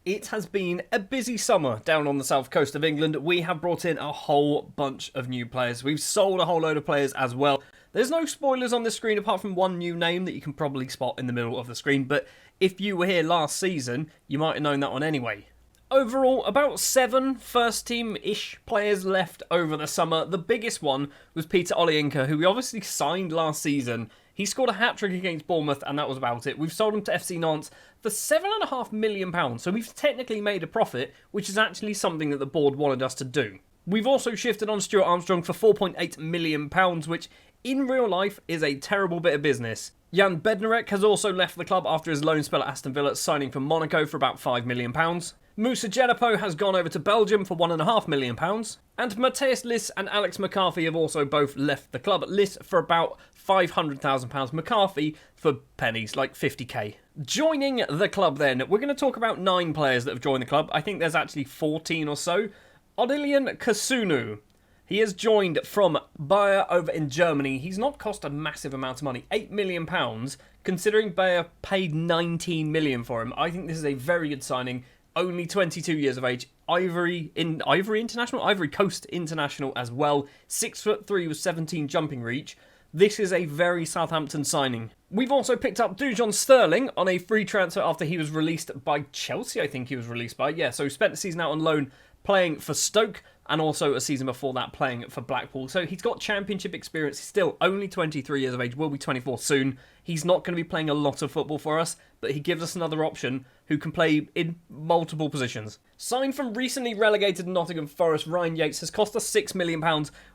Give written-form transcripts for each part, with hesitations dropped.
It has been a busy summer down on the south coast of England. We have brought in a whole bunch of new players. We've sold a whole load of players as well. There's no spoilers on the screen apart from one new name that you can probably spot in the middle of the screen, but if you were here last season, you might have known that one anyway. Overall, about 7 first-team-ish players left over the summer. The biggest one was Peter Olayinka, who we obviously signed last season. He scored a hat-trick against Bournemouth, and that was about it. We've sold him to FC Nantes for £7.5 million, so we've technically made a profit, which is actually something that the board wanted us to do. We've also shifted on Stuart Armstrong for £4.8 million, which in real life is a terrible bit of business. Jan Bednarek has also left the club after his loan spell at Aston Villa, signing for Monaco for about £5 million. Moussa Djenepo has gone over to Belgium for £1.5 million. And Matthias Liss and Alex McCarthy have also both left the club. Liss for about £500,000, McCarthy for pennies, like 50k. Joining the club then, we're going to talk about 9 players that have joined the club. I think there's actually 14 or so. Odilian Kasunu. He has joined from Bayer over in Germany. He's not cost a massive amount of money, £8 million, considering Bayer paid $19 million for him. I think this is a very good signing. Only 22 years of age. Ivory Coast International as well. 6'3" with 17 jumping reach. This is a very Southampton signing. We've also picked up Dujon Sterling on a free transfer after he was released by Chelsea, I think he was released by. Yeah, so he spent the season out on loan playing for Stoke and also a season before that playing for Blackpool. So he's got championship experience. He's still only 23 years of age, will be 24 soon. He's not going to be playing a lot of football for us, but he gives us another option who can play in multiple positions. Signed from recently relegated Nottingham Forest, Ryan Yates has cost us £6 million,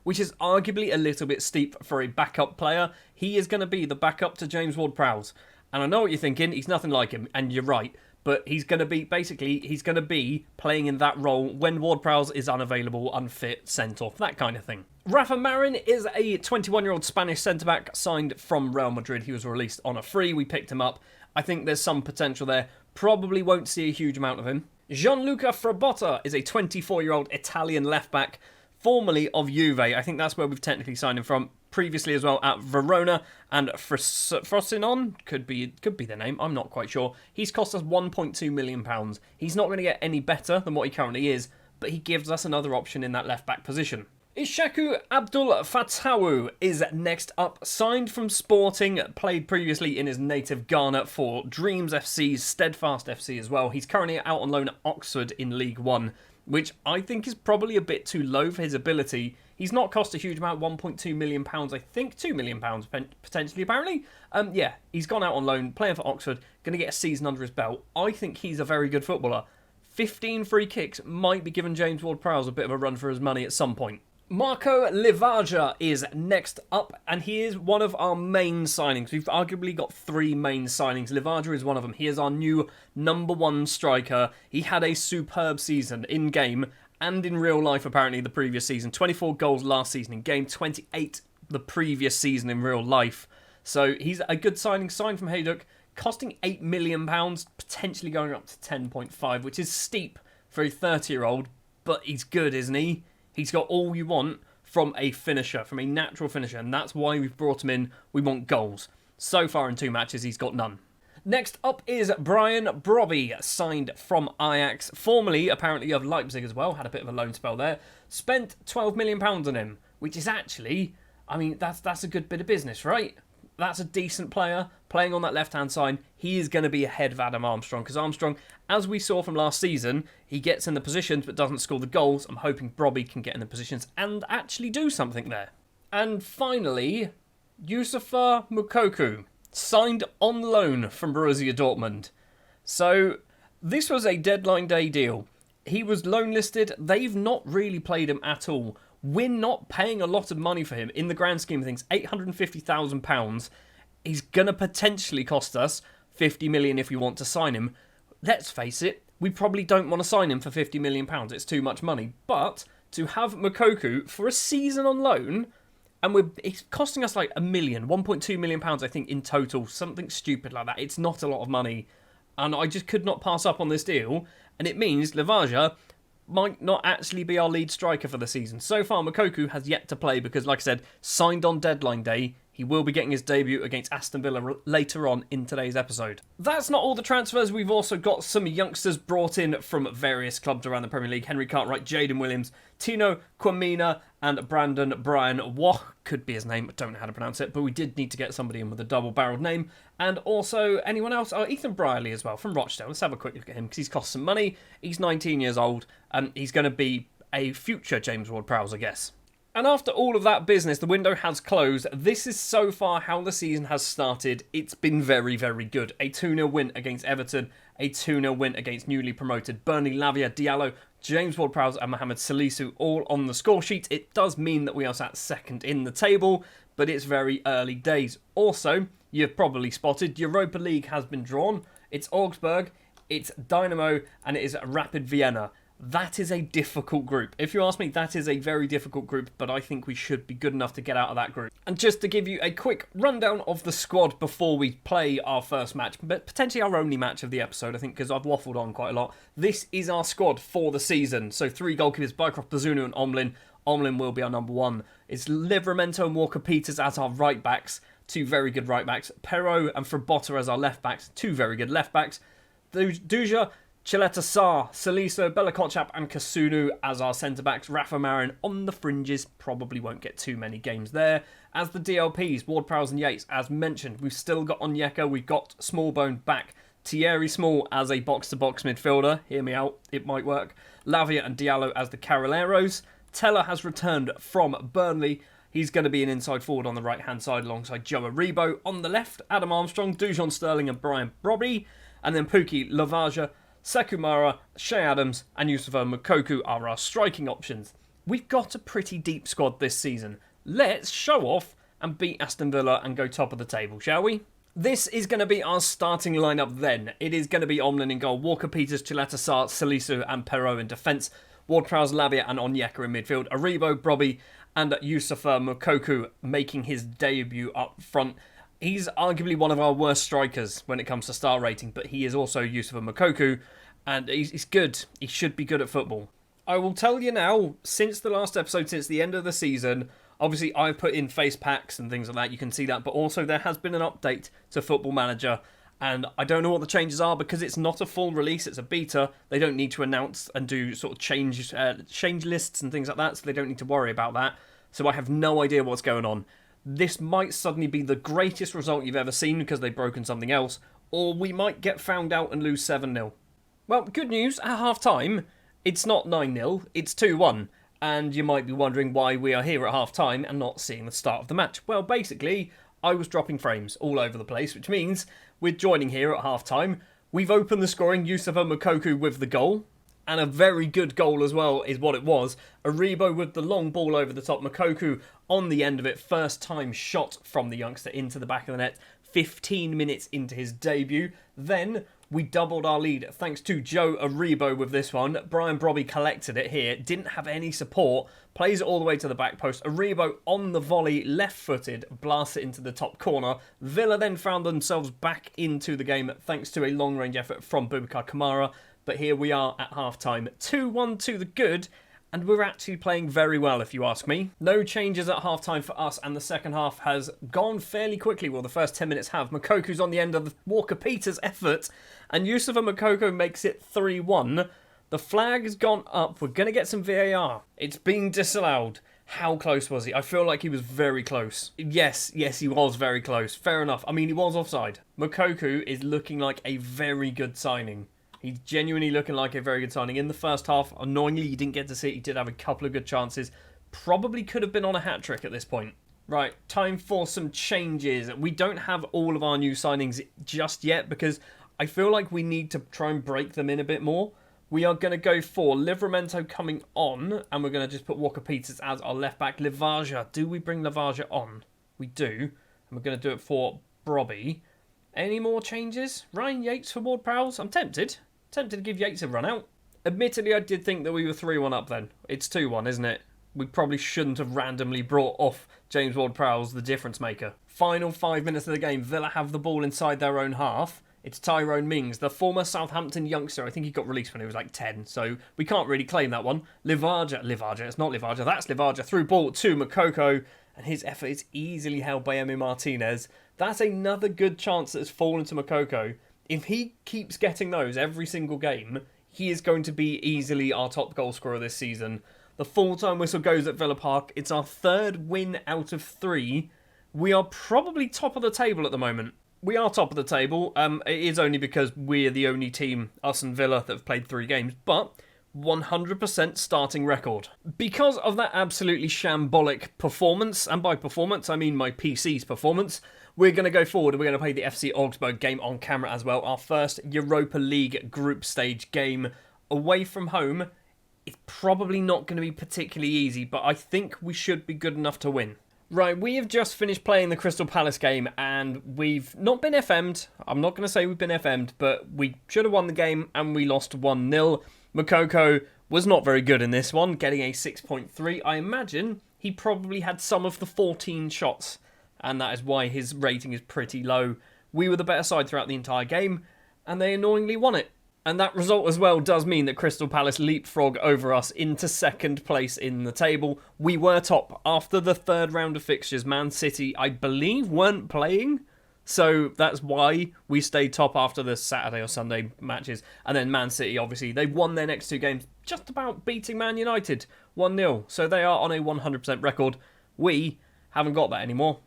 which is arguably a little bit steep for a backup player. He is going to be the backup to James Ward-Prowse. And I know what you're thinking, he's nothing like him, and you're right. But he's going to be playing in that role when Ward-Prowse is unavailable, unfit, sent off, that kind of thing. Rafa Marin is a 21-year-old Spanish centre-back signed from Real Madrid. He was released on a free. We picked him up. I think there's some potential there. Probably won't see a huge amount of him. Gianluca Frabotta is a 24-year-old Italian left-back, formerly of Juve. I think that's where we've technically signed him from. Previously as well at Verona and Frosinone, could be the name, I'm not quite sure. He's cost us £1.2 million. He's not going to get any better than what he currently is, but he gives us another option in that left-back position. Ishaku Abdul Fatawu is next up, signed from Sporting, played previously in his native Ghana for Dreams FC, Steadfast FC as well. He's currently out on loan at Oxford in League One, which I think is probably a bit too low for his ability. He's not cost a huge amount, £1.2 million, I think £2 million potentially, apparently. Yeah, he's gone out on loan, playing for Oxford, going to get a season under his belt. I think he's a very good footballer. 15 free kicks might be giving James Ward-Prowse a bit of a run for his money at some point. Marco Livaja is next up, and he is one of our main signings. We've arguably got 3 main signings. Livaja is one of them. He is our new number 1 striker. He had a superb season in game and in real life, apparently, the previous season. 24 goals last season in game, 28 the previous season in real life. So he's a good signing, signed from Hajduk, costing £8 million, potentially going up to 10.5, which is steep for a 30-year-old, but he's good, isn't he? He's got all you want from a finisher, from a natural finisher, and that's why we've brought him in. We want goals. So far in 2 matches, he's got none. Next up is Brian Brobby, signed from Ajax, formerly apparently of Leipzig as well, had a bit of a loan spell there. Spent £12 million on him, which is actually, I mean, that's a good bit of business, right? That's a decent player, playing on that left-hand side. He is going to be ahead of Adam Armstrong, because Armstrong, as we saw from last season, he gets in the positions but doesn't score the goals. I'm hoping Brobby can get in the positions and actually do something there. And finally, Youssoufa Moukoko, signed on loan from Borussia Dortmund. So, this was a deadline day deal. He was loan listed. They've not really played him at all. We're not paying a lot of money for him in the grand scheme of things. £850,000. He's going to potentially cost us $50 million if we want to sign him. Let's face it, we probably don't want to sign him for £50 million. It's too much money. But to have Moukoko for a season on loan, and it's costing us like £1.2 million, I think, in total. Something stupid like that. It's not a lot of money. And I just could not pass up on this deal. And it means Livaja might not actually be our lead striker for the season. So far, Moukoko has yet to play because, like I said, signed on deadline day. He will be getting his debut against Aston Villa later on in today's episode. That's not all the transfers. We've also got some youngsters brought in from various clubs around the Premier League. Henry Cartwright, Jaden Williams, Tino Kwamina and Brandon Bryan Waugh could be his name. I don't know how to pronounce it, but we did need to get somebody in with a double-barreled name. And also anyone else? Oh, Ethan Brierley as well from Rochdale. Let's have a quick look at him because he's cost some money. He's 19 years old and he's going to be a future James Ward-Prowse, I guess. And after all of that business, the window has closed. This is so far how the season has started. It's been very, very good. A 2-0 win against Everton, a 2-0 win against newly promoted Burnley, Lavia, Diallo, James Ward-Prowse and Mohamed Salisu all on the score sheet. It does mean that we are sat second in the table, but it's very early days. Also, you've probably spotted Europa League has been drawn. It's Augsburg, it's Dynamo, and it is Rapid Vienna. That is a difficult group. If you ask me, that is a very difficult group, but I think we should be good enough to get out of that group. And just to give you a quick rundown of the squad before we play our first match, but potentially our only match of the episode, I think, because I've waffled on quite a lot. This is our squad for the season. So 3 goalkeepers, Bycroft, Bazunu and Omlin. Omlin will be our number 1. It's Livramento and Walker-Peters as our right backs. 2 very good right backs. Perrault and Frabotta as our left backs. 2 very good left backs. Duja, Chileta Sarr, Saliso, Bella Kotchap and Kasunu as our centre-backs. Rafa Marin on the fringes, probably won't get too many games there. As the DLPs, Ward-Prowse and Yates, as mentioned, we've still got Onyeka, we've got Smallbone back. Thierry Small as a box-to-box midfielder, hear me out, it might work. Lavia and Diallo as the Carrilleros. Teller has returned from Burnley. He's going to be an inside forward on the right-hand side alongside Joe Aribo. On the left, Adam Armstrong, Dujon Sterling and Brian Brobby. And then Pukki, Lavaja, Sekumara, Shea Adams and Yusufa Mokoku are our striking options. We've got a pretty deep squad this season. Let's show off and beat Aston Villa and go top of the table, shall we? This is going to be our starting lineup then. It is going to be Omlin in goal, Walker-Peters, Chileta Sarr, Salisu and Perrault in defence, Ward-Prowse, Lavia and Onyeka in midfield, Aribo, Brobby and Yusufa Mokoku making his debut up front. He's arguably one of our worst strikers when it comes to star rating, but he is also Yusufa Mokoku, and he's good. He should be good at football. I will tell you now, since the last episode, since the end of the season, obviously I've put in face packs and things like that, you can see that, but also there has been an update to Football Manager, and I don't know what the changes are because it's not a full release, it's a beta. They don't need to announce and do sort of change lists and things like that, so they don't need to worry about that. So I have no idea what's going on. This might suddenly be the greatest result you've ever seen because they've broken something else, or we might get found out and lose 7-0. Well, good news, at half-time, it's not 9-0, it's 2-1, and you might be wondering why we are here at half-time and not seeing the start of the match. Well, basically, I was dropping frames all over the place, which means we're joining here at half-time. We've opened the scoring, Yusufa Mokoku with the goal, and a very good goal as well is what it was. Aribo with the long ball over the top, Mokoku on the end of it, first time shot from the youngster into the back of the net, 15 minutes into his debut. Then we doubled our lead thanks to Joe Aribo with this one. Brian Brobby collected it here, didn't have any support, plays it all the way to the back post. Aribo on the volley, left-footed, blasts it into the top corner. Villa then found themselves back into the game thanks to a long-range effort from Boubacar Kamara. But here we are at half-time, 2-1 to the good, and we're actually playing very well if you ask me. No changes at half-time for us, and the second half has gone fairly quickly. Well, the first 10 minutes have. Mokoku's on the end of the Walker-Peters effort, and Yusufa Mokoku makes it 3-1. The flag has gone up. We're going to get some VAR. It's being disallowed. How close was he? I feel like he was very close. Yes, he was very close. Fair enough. I mean, he was offside. Mokoku is looking like a very good signing. He's genuinely looking like a very good signing. In the first half, annoyingly, you didn't get to see it. He did have a couple of good chances. Probably could have been on a hat-trick at this point. Right, time for some changes. We don't have all of our new signings just yet because I feel like we need to try and break them in a bit more. We are going to go for Livramento coming on, and we're going to just put Walker-Peters as our left-back. Lavaja, do we bring Lavaja on? We do, and we're going to do it for Brobby. Any more changes? Ryan Yates for Ward-Prowse? I'm tempted to give Yates a run out. Admittedly, I did think that we were 3-1 up then. It's 2-1, isn't it? We probably shouldn't have randomly brought off James Ward-Prowse, the difference maker. Final 5 minutes of the game, Villa have the ball inside their own half. It's Tyrone Mings, the former Southampton youngster. I think he got released when he was like 10, so we can't really claim that one. Livaja, it's not Livaja, that's Livaja. Through ball to Mokoku, and his effort is easily held by Emi Martinez. That's another good chance that has fallen to Moukoko. If he keeps getting those every single game, he is going to be easily our top goal scorer this season. The full-time whistle goes at Villa Park. It's our 3rd win out of 3. We are probably top of the table at the moment. We are top of the table. It is only because we're the only team, us and Villa, that have played 3 games. But 100% starting record. Because of that absolutely shambolic performance, and by performance I mean my PC's performance, we're going to go forward and we're going to play the FC Augsburg game on camera as well. Our first Europa League group stage game away from home. It's probably not going to be particularly easy, but I think we should be good enough to win. Right, we have just finished playing the Crystal Palace game and we've not been FM'd. I'm not going to say we've been FM'd, but we should have won the game and we lost 1-0. Moukoko was not very good in this one, getting a 6.3. I imagine he probably had some of the 14 shots, and that is why his rating is pretty low. We were the better side throughout the entire game, and they annoyingly won it. And that result as well does mean that Crystal Palace leapfrog over us into 2nd place in the table. We were top after the 3rd round of fixtures. Man City, I believe, weren't playing. So that's why we stayed top after the Saturday or Sunday matches. And then Man City, obviously, they won their next 2 games, just about beating Man United 1-0. So they are on a 100% record. We haven't got that anymore.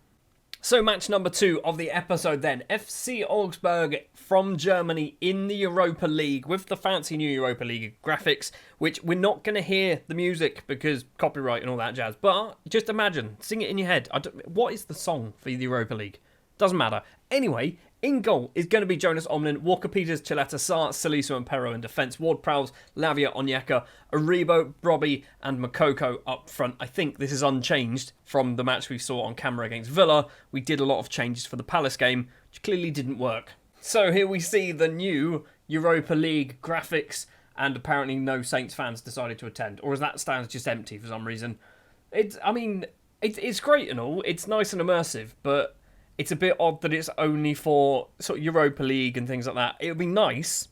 So match number 2 of the episode then. FC Augsburg from Germany in the Europa League with the fancy new Europa League graphics, which we're not going to hear the music because copyright and all that jazz. But just imagine, sing it in your head. What is the song for the Europa League? Doesn't matter. Anyway, in goal is going to be Jonas Omlin, Walker-Peters, Chileta Sarr, Salisu and Perro in defence, Ward-Prowse, Lavia, Onyeka, Aribo, Brobby and Moukoko up front. I think this is unchanged from the match we saw on camera against Villa. We did a lot of changes for the Palace game, which clearly didn't work. So here we see the new Europa League graphics, and apparently no Saints fans decided to attend. Or is that stand just empty for some reason? It's great and all, it's nice and immersive, but it's a bit odd that it's only for sort of Europa League and things like that. It would be nice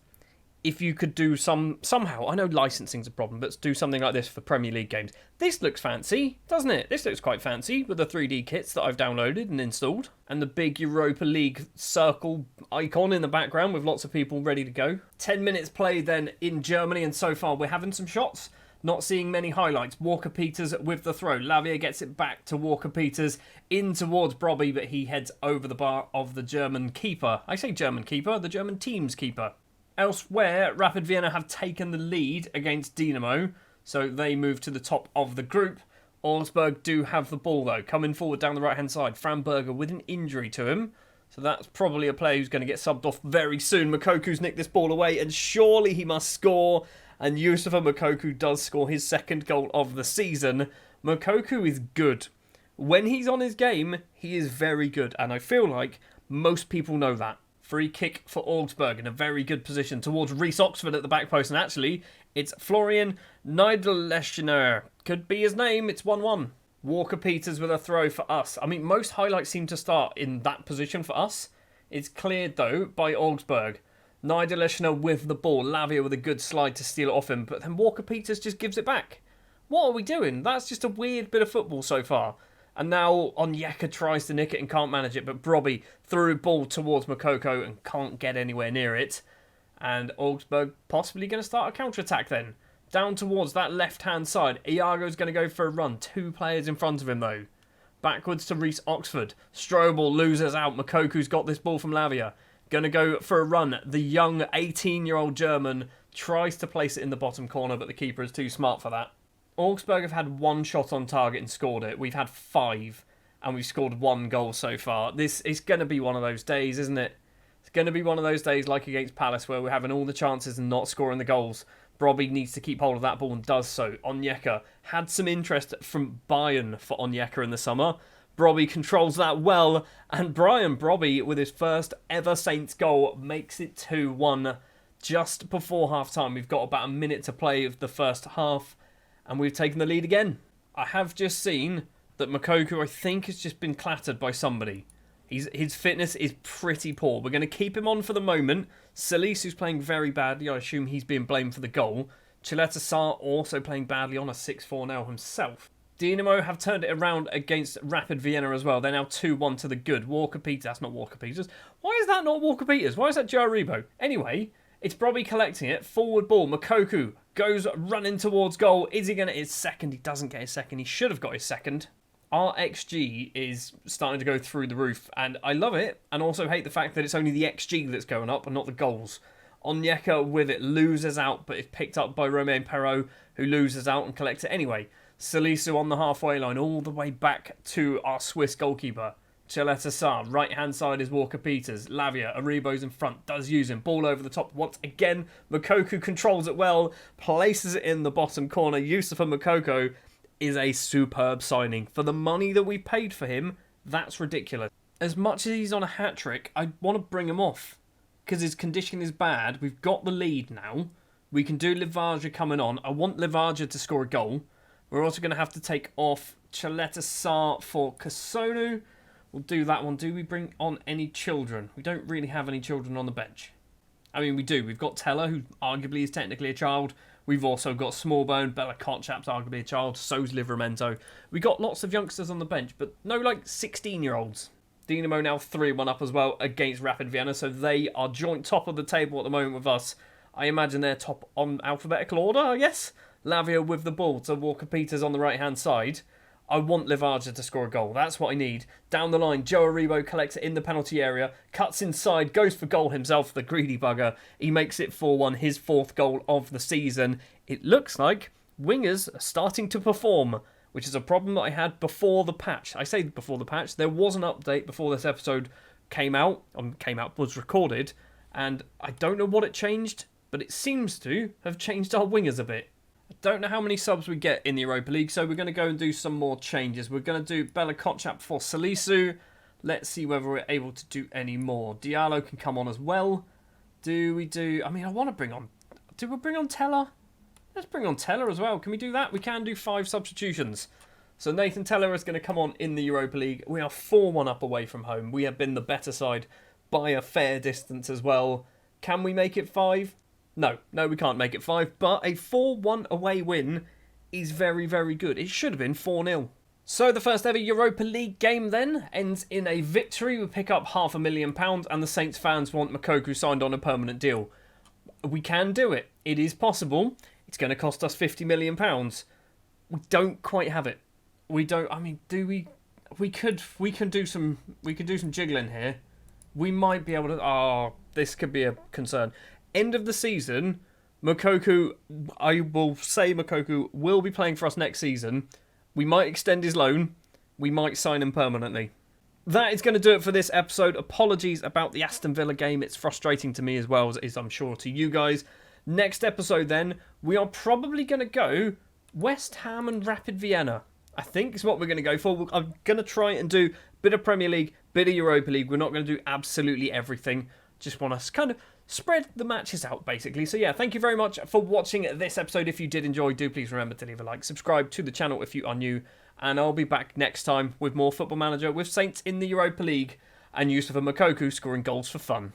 if you could do somehow, I know licensing's a problem, but do something like this for Premier League games. This looks fancy, doesn't it? This looks quite fancy with the 3D kits that I've downloaded and installed. And the big Europa League circle icon in the background with lots of people ready to go. 10 minutes played then in Germany, and so far we're having some shots. Not seeing many highlights. Walker-Peters with the throw. Lavia gets it back to Walker-Peters in towards Brobby, but he heads over the bar of the German keeper. I say German keeper, the German team's keeper. Elsewhere, Rapid Vienna have taken the lead against Dinamo, so they move to the top of the group. Augsburg do have the ball, though, coming forward down the right-hand side. Framberger with an injury to him, so that's probably a player who's going to get subbed off very soon. Moukokou's nicked this ball away, and surely he must score. And Youssoufa Moukoko does score his 2nd goal of the season. Moukoko is good. When he's on his game, he is very good, and I feel like most people know that. Free kick for Augsburg in a very good position towards Reece Oxford at the back post. And actually, it's Florian Niederlechner. Could be his name. It's 1-1. Walker-Peters with a throw for us. I mean, most highlights seem to start in that position for us. It's cleared, though, by Augsburg. Niederlechner with the ball. Lavia with a good slide to steal it off him. But then Walker-Peters just gives it back. What are we doing? That's just a weird bit of football so far. And now Onyeka tries to nick it and can't manage it, but Brobby threw a ball towards Moukoko and can't get anywhere near it. And Augsburg possibly going to start a counter-attack then. Down towards that left-hand side. Iago's going to go for a run. 2 players in front of him though. Backwards to Reece Oxford. Strobel loses out. Moukokou's got this ball from Lavia. Going to go for a run. The young 18-year-old German tries to place it in the bottom corner, but the keeper is too smart for that. Augsburg have had 1 shot on target and scored it. We've had 5, and we've scored 1 goal so far. This is going to be one of those days, isn't it? It's going to be one of those days like against Palace where we're having all the chances and not scoring the goals. Brobby needs to keep hold of that ball and does so. Onyeka had some interest from Bayern for Onyeka in the summer. Brobby controls that well, and Brian Brobby, with his first ever Saints goal, makes it 2-1 just before half-time. We've got about a minute to play of the first half, and we've taken the lead again. I have just seen that Moukoko, I think, has just been clattered by somebody. His fitness is pretty poor. We're going to keep him on for the moment. Salisu's playing very badly. I assume he's being blamed for the goal. Chileta Sarr also playing badly on a 6-4 now himself. Dinamo have turned it around against Rapid Vienna as well. They're now 2-1 to the good. Walker Peters, that's not Walker Peters. Why is that not Walker Peters? Why is that Joe Aribo? Anyway, it's Bobby collecting it. Forward ball. Mokoku goes running towards goal. Is he going to get his second? He doesn't get his second. He should have got his second. Our XG is starting to go through the roof, and I love it, and also hate the fact that it's only the XG that's going up and not the goals. Onyeka with it loses out, but it's picked up by Romain Perrault, who loses out and collects it anyway. Salisu on the halfway line, all the way back to our Swiss goalkeeper. Chaleta Sarr, right-hand side is Walker Peters. Lavia, Aribo's in front, does use him. Ball over the top once again. Mokoku controls it well, places it in the bottom corner. Youssoufa Moukoko is a superb signing. For the money that we paid for him, that's ridiculous. As much as he's on a hat-trick, I want to bring him off, because his condition is bad. We've got the lead now. We can do Livaja coming on. I want Livaja to score a goal. We're also going to have to take off Chaleta Sarr for Kasonu. We'll do that one. Do we bring on any children? We don't really have any children on the bench. I mean, we do. We've got Teller, who arguably is technically a child. We've also got Smallbone. Bella Kotchap's arguably a child. So's Livramento. We got lots of youngsters on the bench, but no, like, 16-year-olds. Dinamo now 3-1 up as well against Rapid Vienna, so they are joint top of the table at the moment with us. I imagine they're top on alphabetical order, I guess. Lavia with the ball to Walker Peters on the right-hand side. I want Livaja to score a goal. That's what I need. Down the line, Joe Aribo collects it in the penalty area. Cuts inside, goes for goal himself, the greedy bugger. He makes it 4-1, his fourth goal of the season. It looks like wingers are starting to perform, which is a problem that I had before the patch. I say before the patch. There was an update before this episode was recorded, and I don't know what it changed, but it seems to have changed our wingers a bit. I don't know how many subs we get in the Europa League, so we're going to go and do some more changes. We're going to do Bella Kotchap for Salisu. Let's see whether we're able to do any more. Diallo can come on as well. I want to bring on... Do we bring on Teller? Let's bring on Teller as well. Can we do that? We can do 5 substitutions. So Nathan Teller is going to come on in the Europa League. We are 4-1 up away from home. We have been the better side by a fair distance as well. Can we make it 5? No, we can't make it 5, but a 4-1 away win is very, very good. It should have been 4-0. So the first ever Europa League game then ends in a victory. We pick up £500,000 and the Saints fans want Mokoku signed on a permanent deal. We can do it. It is possible. It's going to cost us £50 million. We don't quite have it. We don't, do we? We could do some jiggling here. We might be able to, this could be a concern. End of the season, Mokoku, I will say Mokoku will be playing for us next season. We might extend his loan. We might sign him permanently. That is going to do it for this episode. Apologies about the Aston Villa game. It's frustrating to me as well as I'm sure to you guys. Next episode then, we are probably going to go West Ham and Rapid Vienna. I think is what we're going to go for. I'm going to try and do a bit of Premier League, bit of Europa League. We're not going to do absolutely everything. Just want to kind of spread the matches out, basically. So yeah, thank you very much for watching this episode. If you did enjoy, do please remember to leave a like. Subscribe to the channel if you are new. And I'll be back next time with more Football Manager with Saints in the Europa League and Youssoufa Moukoko scoring goals for fun.